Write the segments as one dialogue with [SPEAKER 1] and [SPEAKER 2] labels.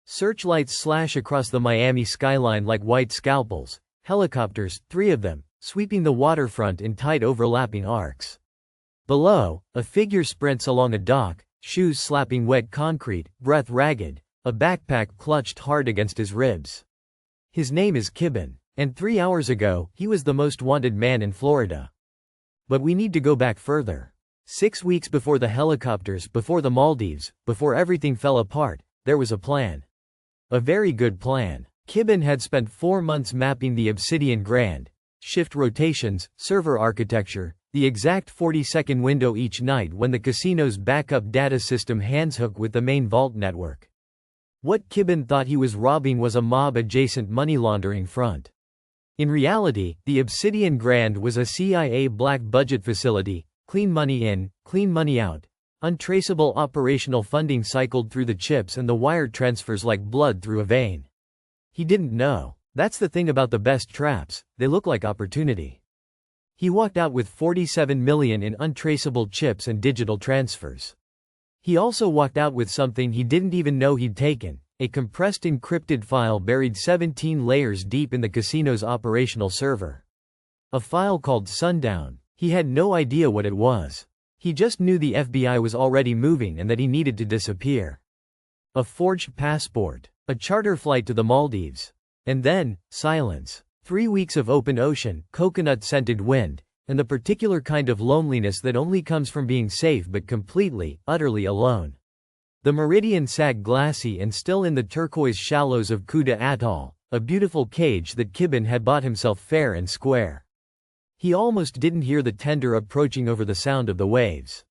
[SPEAKER 1] Searchlights slash across the Miami skyline like white scalpels, helicopters, 3 of them, sweeping the waterfront in tight overlapping arcs. Below, a figure sprints along a dock, shoes slapping wet concrete, breath ragged, a backpack clutched hard against his ribs. His name is Kibben, and 3 hours ago, he was the most wanted man in Florida. But we need to go back further. 6 weeks before the helicopters, before the Maldives, before everything fell apart, there was a plan. A very good plan. Kibben had spent 4 months mapping the Obsidian Grand, shift rotations, server architecture, the exact 40-second window each night when the casino's backup data system handshook with the main vault network. What Kibben thought he was robbing was a mob-adjacent money laundering front. In reality, the Obsidian Grand was a CIA black budget facility, clean money in, clean money out. Untraceable operational funding cycled through the chips and the wire transfers like blood through a vein. He didn't know. That's the thing about the best traps, they look like opportunity. He walked out with 47 million in untraceable chips and digital transfers. He also walked out with something he didn't even know he'd taken, a compressed encrypted file buried 17 layers deep in the casino's operational server. A file called Sundown. He had no idea what it was. He just knew the FBI was already moving and that he needed to disappear. A forged passport, a charter flight to the Maldives. And then, silence. 3 weeks of open ocean, coconut-scented wind, and the particular kind of loneliness that only comes from being safe but completely, utterly alone. The Meridian sat glassy and still in the turquoise shallows of Kuta Atoll, a beautiful cage that Kibben had bought himself fair and square. He almost didn't hear the tender approaching over the sound of the waves.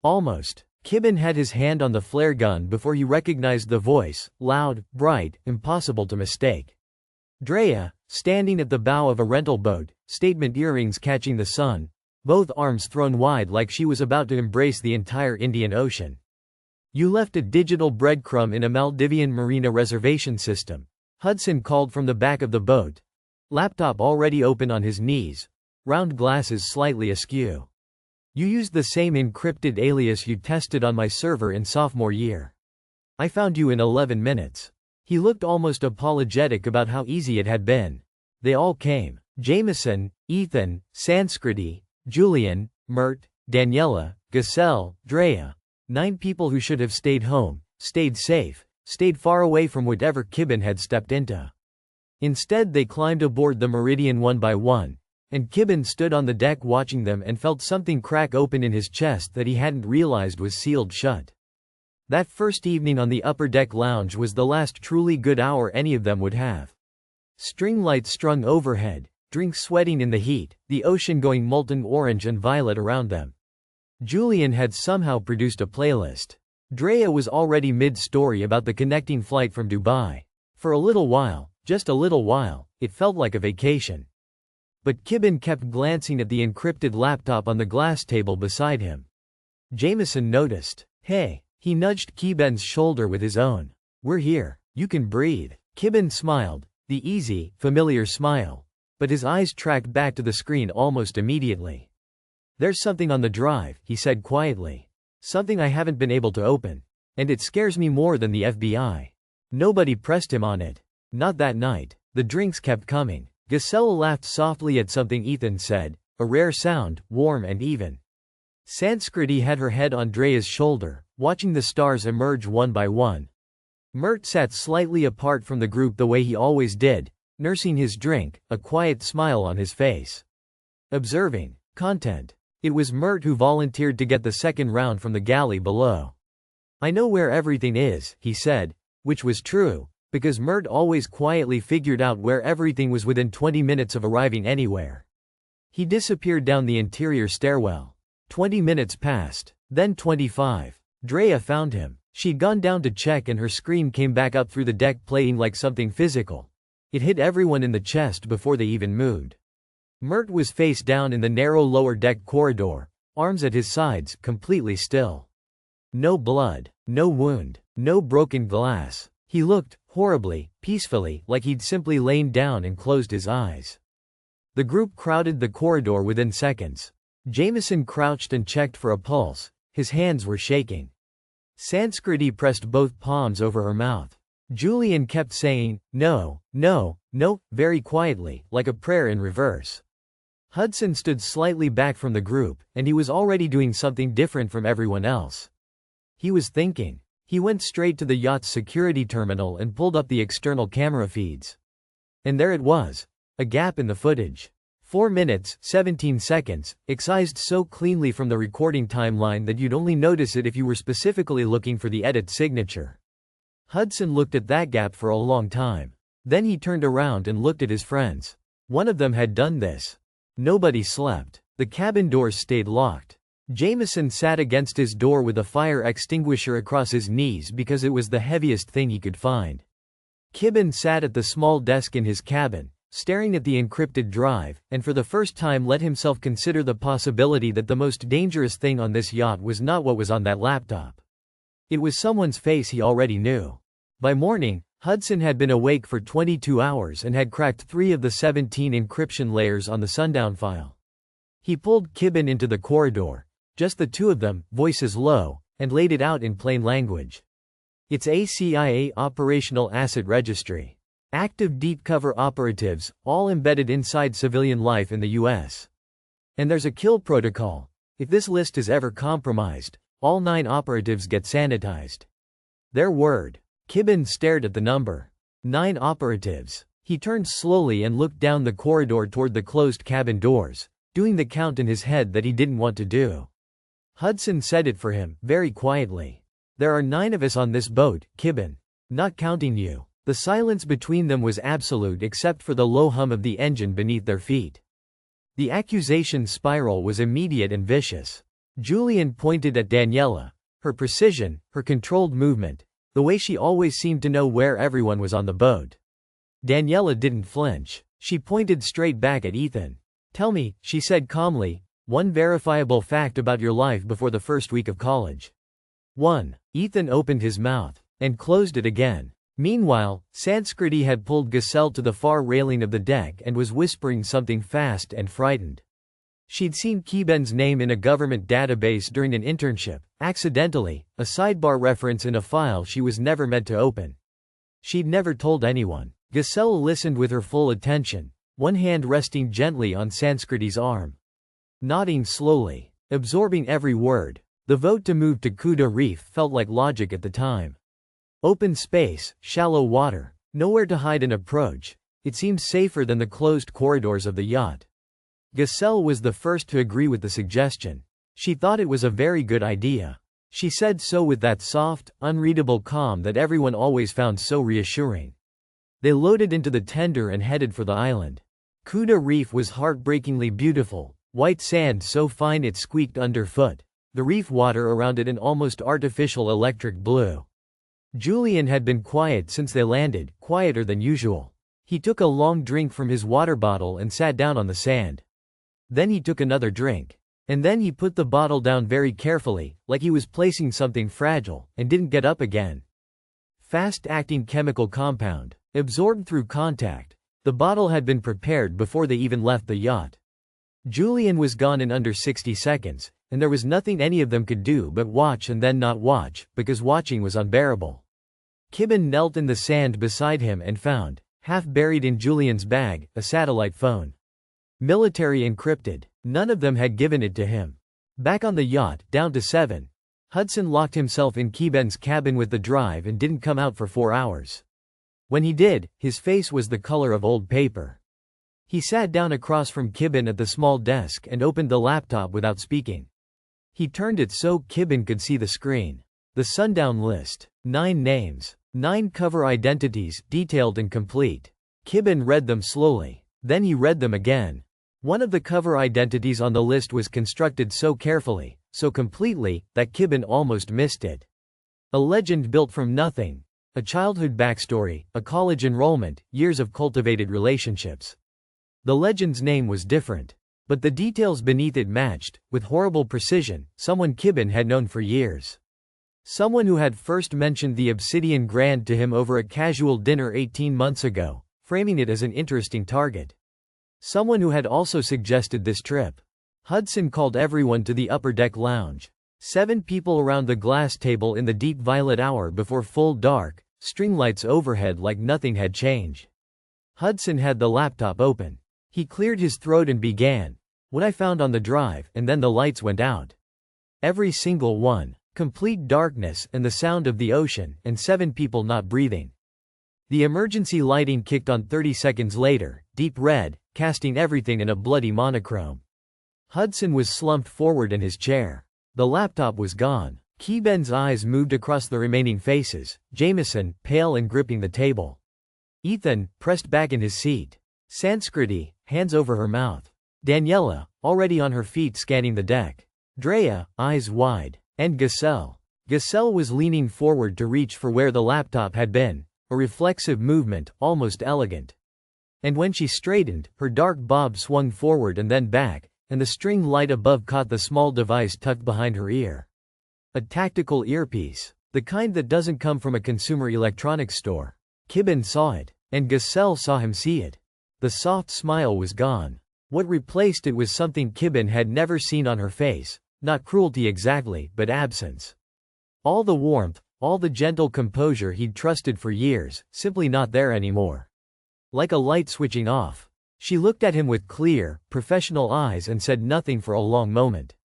[SPEAKER 1] Almost. Kibben had his hand on the flare gun before he recognized the voice, loud, bright, impossible to mistake. Drea, standing at the bow of a rental boat, statement earrings catching the sun, both arms thrown wide like she was about to embrace the entire Indian Ocean. You left a digital breadcrumb in a Maldivian marina reservation system, Hudson called from the back of the boat. Laptop already open on his knees. Round glasses slightly askew. You used the same encrypted alias you tested on my server in sophomore year. I found you in 11 minutes. He looked almost apologetic about how easy it had been. They all came. Jameson, Ethan, Sanskriti, Julian, Mert, Daniela, Giselle, Drea. 9 people who should have stayed home, stayed safe, stayed far away from whatever Kibben had stepped into. Instead they climbed aboard the Meridian one by one. And Kibben stood on the deck watching them and felt something crack open in his chest that he hadn't realized was sealed shut. That first evening on the upper deck lounge was the last truly good hour any of them would have. String lights strung overhead, drinks sweating in the heat, the ocean going molten orange and violet around them. Julian had somehow produced a playlist. Drea was already mid-story about the connecting flight from Dubai. For a little while, just a little while, it felt like a vacation. But Kibben kept glancing at the encrypted laptop on the glass table beside him. Jameson noticed. Hey. He nudged Kibben's shoulder with his own. We're here. You can breathe. Kibben smiled, the easy, familiar smile. But his eyes tracked back to the screen almost immediately. There's something on the drive, he said quietly. Something I haven't been able to open. And it scares me more than the FBI. Nobody pressed him on it. Not that night. The drinks kept coming. Giselle laughed softly at something Ethan said, a rare sound, warm and even. Sanskriti had her head on Drea's shoulder, watching the stars emerge one by one. Mert sat slightly apart from the group the way he always did, nursing his drink, a quiet smile on his face. Observing. Content. It was Mert who volunteered to get the second round from the galley below. I know where everything is, he said, which was true, because Mert always quietly figured out where everything was within 20 minutes of arriving anywhere. He disappeared down the interior stairwell. 20 minutes passed, then 25. Drea found him. She'd gone down to check and her screen came back up through the deck playing like something physical. It hit everyone in the chest before they even moved. Mert was face down in the narrow lower deck corridor, arms at his sides, completely still. No blood, no wound, no broken glass. He looked, horribly, peacefully, like he'd simply lain down and closed his eyes. The group crowded the corridor within seconds. Jameson crouched and checked for a pulse. His hands were shaking. Sanskriti pressed both palms over her mouth. Julian kept saying, "No, no, no," very quietly, like a prayer in reverse. Hudson stood slightly back from the group, and he was already doing something different from everyone else. He was thinking. He went straight to the yacht's security terminal and pulled up the external camera feeds. And there it was. A gap in the footage. 4 minutes, 17 seconds, excised so cleanly from the recording timeline that you'd only notice it if you were specifically looking for the edit signature. Hudson looked at that gap for a long time. Then he turned around and looked at his friends. One of them had done this. Nobody slept. The cabin doors stayed locked. Jameson sat against his door with a fire extinguisher across his knees because it was the heaviest thing he could find. Kibben sat at the small desk in his cabin, staring at the encrypted drive, and for the first time let himself consider the possibility that the most dangerous thing on this yacht was not what was on that laptop. It was someone's face he already knew. By morning, Hudson had been awake for 22 hours and had cracked 3 of the 17 encryption layers on the Sundown file. He pulled Kibben into the corridor, just the two of them, voices low, and laid it out in plain language. It's a CIA operational asset registry. Active deep cover operatives, all embedded inside civilian life in the U.S. And there's a kill protocol. If this list is ever compromised, all 9 operatives get sanitized. Their word. Kibben stared at the number. 9 operatives. He turned slowly and looked down the corridor toward the closed cabin doors, doing the count in his head that he didn't want to do. Hudson said it for him, very quietly. There are 9 of us on this boat, Kibben. Not counting you. The silence between them was absolute except for the low hum of the engine beneath their feet. The accusation spiral was immediate and vicious. Julian pointed at Daniela. Her precision, her controlled movement, the way she always seemed to know where everyone was on the boat. Daniela didn't flinch. She pointed straight back at Ethan. "Tell me," she said calmly, "one verifiable fact about your life before the first week of college." 1. Ethan opened his mouth and closed it again. Meanwhile, Sanskriti had pulled Giselle to the far railing of the deck and was whispering something fast and frightened. She'd seen Kibben's name in a government database during an internship, accidentally, a sidebar reference in a file she was never meant to open. She'd never told anyone. Giselle listened with her full attention, one hand resting gently on Sanskriti's arm. Nodding slowly, absorbing every word. The vote to move to Kuta Reef felt like logic at the time. Open space, shallow water, nowhere to hide and approach. It seemed safer than the closed corridors of the yacht. Giselle was the first to agree with the suggestion. She thought it was a very good idea. She said so with that soft, unreadable calm that everyone always found so reassuring. They loaded into the tender and headed for the island. Kuta Reef was heartbreakingly beautiful, white sand so fine it squeaked underfoot, the reef water around it an almost artificial electric blue. Julian had been quiet since they landed, quieter than usual. He took a long drink from his water bottle and sat down on the sand. Then he took another drink. And then he put the bottle down very carefully, like he was placing something fragile, and didn't get up again. Fast-acting chemical compound. Absorbed through contact. The bottle had been prepared before they even left the yacht. Julian was gone in under 60 seconds, and there was nothing any of them could do but watch and then not watch, because watching was unbearable. Kibben knelt in the sand beside him and found, half buried in Julian's bag, a satellite phone. Military encrypted. None of them had given it to him. Back on the yacht, down to 7. Hudson locked himself in Kibben's cabin with the drive and didn't come out for 4 hours. When he did, his face was the color of old paper. He sat down across from Kibben at the small desk and opened the laptop without speaking. He turned it so Kibben could see the screen. The Sundown list. 9 names. 9 cover identities, detailed and complete. Kibben read them slowly. Then he read them again. One of the cover identities on the list was constructed so carefully, so completely, that Kibben almost missed it. A legend built from nothing. A childhood backstory, a college enrollment, years of cultivated relationships. The legend's name was different. But the details beneath it matched, with horrible precision, someone Kibben had known for years. Someone who had first mentioned the Obsidian Grand to him over a casual dinner 18 months ago, framing it as an interesting target. Someone who had also suggested this trip. Hudson called everyone to the upper deck lounge. 7 people around the glass table in the deep violet hour before full dark, string lights overhead like nothing had changed. Hudson had the laptop open. He cleared his throat and began. What I found on the drive, and then the lights went out. Every single one. Complete darkness and the sound of the ocean, and 7 people not breathing. The emergency lighting kicked on 30 seconds later, deep red, casting everything in a bloody monochrome. Hudson was slumped forward in his chair. The laptop was gone. Keben's eyes moved across the remaining faces, Jameson, pale and gripping the table. Ethan, pressed back in his seat. Sanskriti, hands over her mouth. Daniela, already on her feet scanning the deck. Drea, eyes wide. And Giselle. Giselle was leaning forward to reach for where the laptop had been, a reflexive movement, almost elegant. And when she straightened, her dark bob swung forward and then back, and the string light above caught the small device tucked behind her ear. A tactical earpiece. The kind that doesn't come from a consumer electronics store. Kibben saw it, and Giselle saw him see it. The soft smile was gone. What replaced it was something Kibben had never seen on her face. Not cruelty exactly, but absence. All the warmth, all the gentle composure he'd trusted for years, simply not there anymore. Like a light switching off. She looked at him with clear, professional eyes and said nothing for a long moment.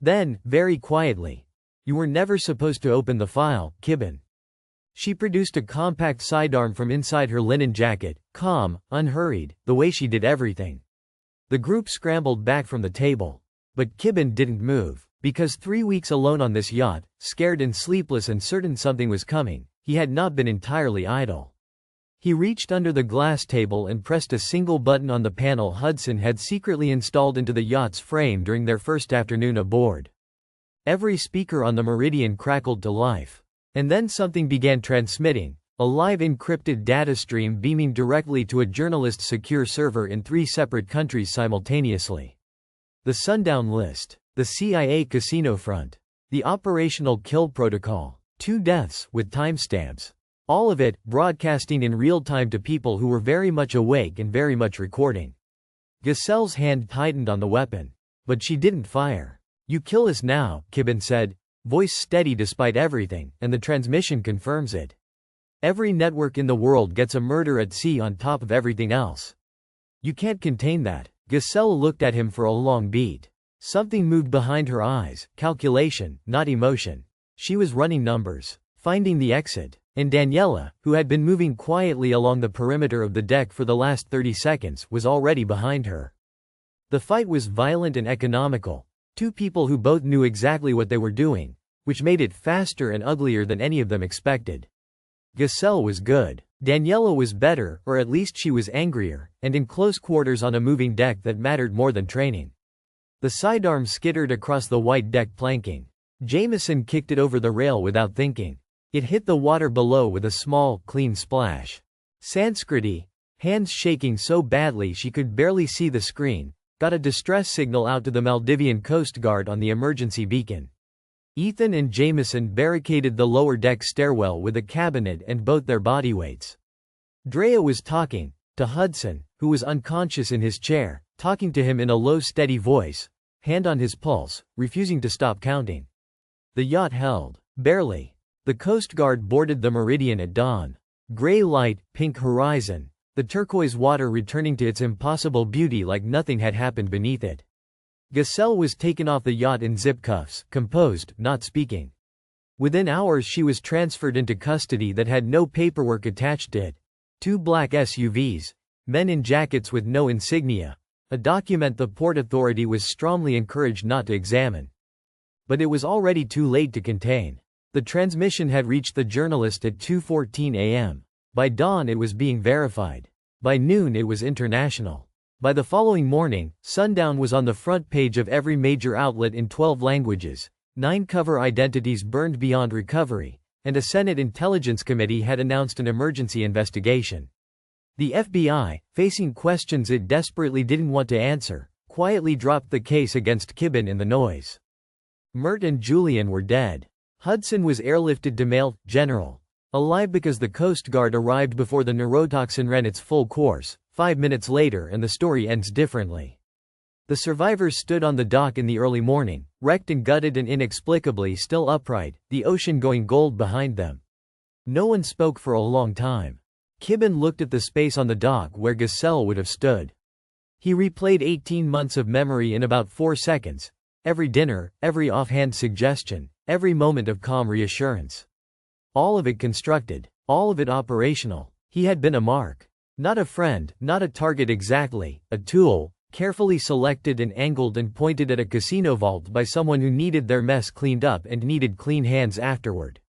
[SPEAKER 1] Then, very quietly, "You were never supposed to open the file, Kibben." She produced a compact sidearm from inside her linen jacket, calm, unhurried, the way she did everything. The group scrambled back from the table. But Kibben didn't move. Because 3 weeks alone on this yacht, scared and sleepless and certain something was coming, he had not been entirely idle. He reached under the glass table and pressed a single button on the panel Hudson had secretly installed into the yacht's frame during their first afternoon aboard. Every speaker on the Meridian crackled to life. And then something began transmitting, a live encrypted data stream beaming directly to a journalist's secure server in 3 separate countries simultaneously. The sundown list. The CIA casino front. The operational kill protocol. 2 deaths, with timestamps. All of it, broadcasting in real time to people who were very much awake and very much recording. Giselle's hand tightened on the weapon. But she didn't fire. "You kill us now," Kibben said, voice steady despite everything, and the transmission confirms it. "Every network in the world gets a murder at sea on top of everything else. You can't contain that." Giselle looked at him for a long beat. Something moved behind her eyes, calculation, not emotion. She was running numbers, finding the exit. And Daniela, who had been moving quietly along the perimeter of the deck for the last 30 seconds, was already behind her. The fight was violent and economical. 2 people who both knew exactly what they were doing, which made it faster and uglier than any of them expected. Giselle was good. Daniela was better, or at least she was angrier, and in close quarters on a moving deck that mattered more than training. The sidearm skittered across the white deck planking. Jameson kicked it over the rail without thinking. It hit the water below with a small, clean splash. Sanskriti, hands shaking so badly she could barely see the screen, got a distress signal out to the Maldivian Coast Guard on the emergency beacon. Ethan and Jameson barricaded the lower deck stairwell with a cabinet and both their bodyweights. Drea was talking to Hudson, who was unconscious in his chair, talking to him in a low steady voice, hand on his pulse, refusing to stop counting. The yacht held. Barely. The Coast Guard boarded the Meridian at dawn. Gray light, pink horizon, the turquoise water returning to its impossible beauty like nothing had happened beneath it. Giselle was taken off the yacht in zip cuffs, composed, not speaking. Within hours she was transferred into custody that had no paperwork attached to it. 2 black SUVs, men in jackets with no insignia, a document the Port Authority was strongly encouraged not to examine. But it was already too late to contain. The transmission had reached the journalist at 2:14 a.m. By dawn it was being verified. By noon it was international. By the following morning, sundown was on the front page of every major outlet in 12 languages, 9 cover identities burned beyond recovery, and a Senate Intelligence Committee had announced an emergency investigation. The FBI, facing questions it desperately didn't want to answer, quietly dropped the case against Kibben in the noise. Mert and Julian were dead. Hudson was airlifted to Mail General. Alive because the Coast Guard arrived before the neurotoxin ran its full course, 5 minutes later, and the story ends differently. The survivors stood on the dock in the early morning, wrecked and gutted and inexplicably still upright, the ocean going gold behind them. No one spoke for a long time. Kibben looked at the space on the dock where Giselle would have stood. He replayed 18 months of memory in about 4 seconds. Every dinner, every offhand suggestion, every moment of calm reassurance. All of it constructed. All of it operational. He had been a mark. Not a friend, not a target exactly, a tool, carefully selected and angled and pointed at a casino vault by someone who needed their mess cleaned up and needed clean hands afterward.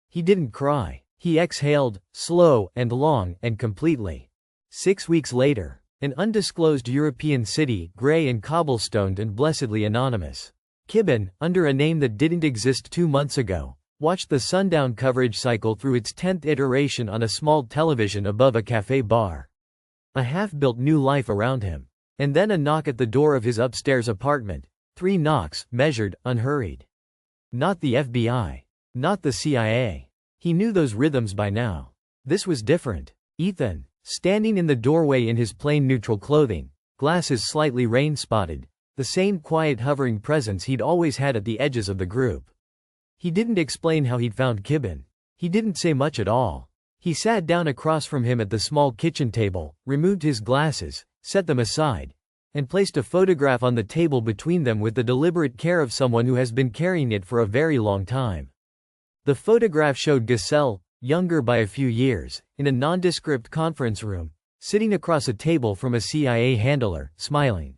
[SPEAKER 1] He didn't cry. He exhaled, slow and long and completely. 6 weeks later, an undisclosed European city, grey and cobblestoned and blessedly anonymous. Kibben, under a name that didn't exist 2 months ago, watched the sundown coverage cycle through its 10th iteration on a small television above a cafe bar. A half-built new life around him. And then a knock at the door of his upstairs apartment. 3 knocks, measured, unhurried. Not the FBI. Not the CIA. He knew those rhythms by now. This was different. Ethan, standing in the doorway in his plain neutral clothing, glasses slightly rain-spotted, the same quiet hovering presence he'd always had at the edges of the group. He didn't explain how he'd found Kibben. He didn't say much at all. He sat down across from him at the small kitchen table, removed his glasses, set them aside, and placed a photograph on the table between them with the deliberate care of someone who has been carrying it for a very long time. The photograph showed Giselle, younger by a few years, in a nondescript conference room, sitting across a table from a CIA handler, smiling.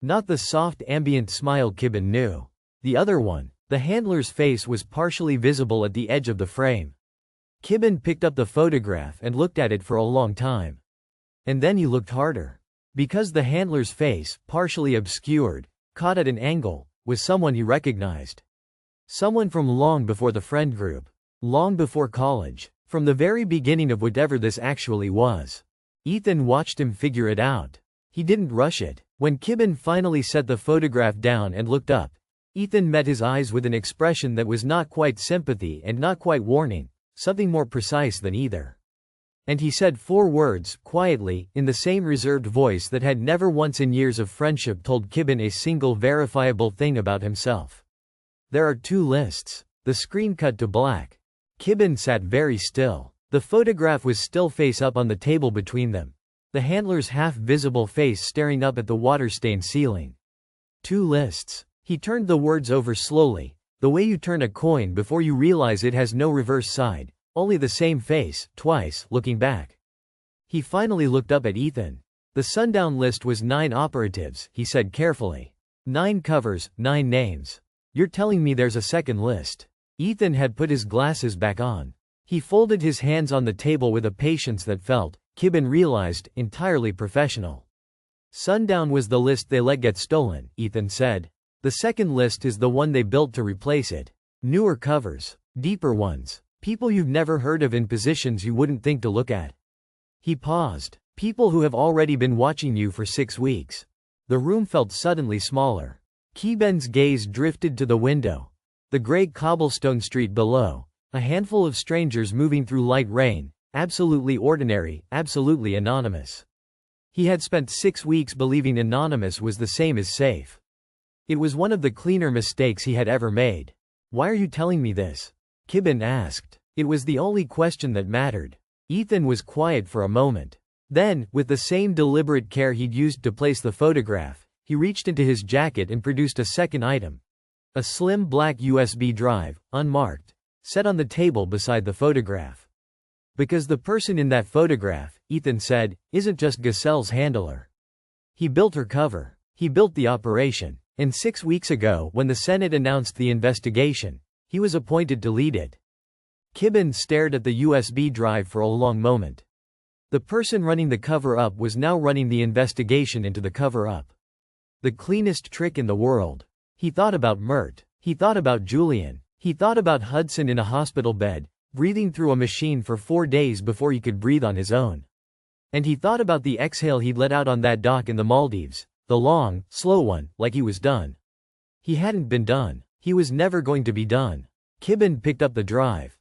[SPEAKER 1] Not the soft ambient smile Kibben knew. The other one. The handler's face was partially visible at the edge of the frame. Kibben picked up the photograph and looked at it for a long time. And then he looked harder. Because the handler's face, partially obscured, caught at an angle, was someone he recognized. Someone from long before the friend group. Long before college. From the very beginning of whatever this actually was. Ethan watched him figure it out. He didn't rush it. When Kibben finally set the photograph down and looked up, Ethan met his eyes with an expression that was not quite sympathy and not quite warning, something more precise than either. And he said 4 words, quietly, in the same reserved voice that had never once in years of friendship told Kibben a single verifiable thing about himself. There are 2 lists. The screen cut to black. Kibben sat very still. The photograph was still face up on the table between them. The handler's half-visible face staring up at the water-stained ceiling. 2 lists. He turned the words over slowly, the way you turn a coin before you realize it has no reverse side, only the same face, twice, looking back. He finally looked up at Ethan. The sundown list was 9 operatives, he said carefully. 9 covers, 9 names. You're telling me there's a second list? Ethan had put his glasses back on. He folded his hands on the table with a patience that felt, Kibben realized, entirely professional. Sundown was the list they let get stolen, Ethan said. The second list is the one they built to replace it. Newer covers. Deeper ones. People you've never heard of in positions you wouldn't think to look at. He paused. People who have already been watching you for 6 weeks. The room felt suddenly smaller. Kibben's gaze drifted to the window. The gray cobblestone street below. A handful of strangers moving through light rain. Absolutely ordinary, absolutely anonymous. He had spent 6 weeks believing anonymous was the same as safe. It was one of the cleaner mistakes he had ever made. Why are you telling me this? Kibben asked. It was the only question that mattered. Ethan was quiet for a moment. Then, with the same deliberate care he'd used to place the photograph, he reached into his jacket and produced a second item. A slim black USB drive, unmarked, set on the table beside the photograph. Because the person in that photograph, Ethan said, isn't just Giselle's handler. He built her cover. He built the operation. And 6 weeks ago, when the Senate announced the investigation, he was appointed to lead it. Kibben stared at the USB drive for a long moment. The person running the cover-up was now running the investigation into the cover-up. The cleanest trick in the world. He thought about Mert. He thought about Julian. He thought about Hudson in a hospital bed, breathing through a machine for 4 days before he could breathe on his own. And he thought about the exhale he'd let out on that dock in the Maldives. The long, slow one, like he was done. He hadn't been done. He was never going to be done. Kibben picked up the drive.